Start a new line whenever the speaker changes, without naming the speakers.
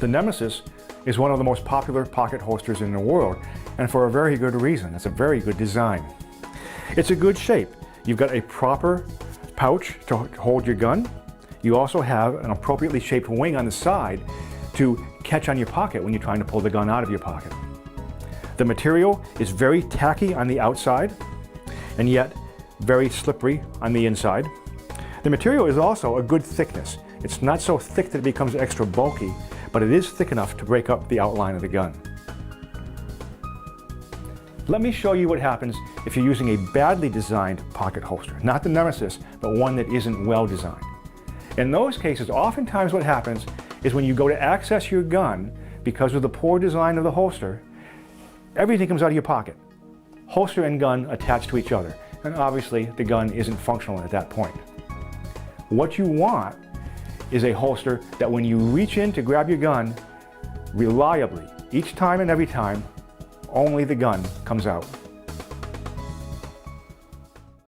The Nemesis is one of the most popular pocket holsters in the world, and for a very good reason. It's a very good design. It's a good shape. You've got a proper pouch to hold your gun. You also have an appropriately shaped wing on the side to catch on your pocket when you're trying to pull the gun out of your pocket. The material is very tacky on the outside and yet very slippery on the inside. The material is also a good thickness. It's not so thick that it becomes extra bulky, but it is thick enough to break up the outline of the gun. Let me show you what happens if you're using a badly designed pocket holster, not the Nemesis, but one that isn't well designed. In those cases, oftentimes what happens is when you go to access your gun, because of the poor design of the holster, everything comes out of your pocket. Holster and gun attached to each other, and obviously the gun isn't functional at that point. What you want is a holster that when you reach in to grab your gun, reliably, each time and every time, only the gun comes out.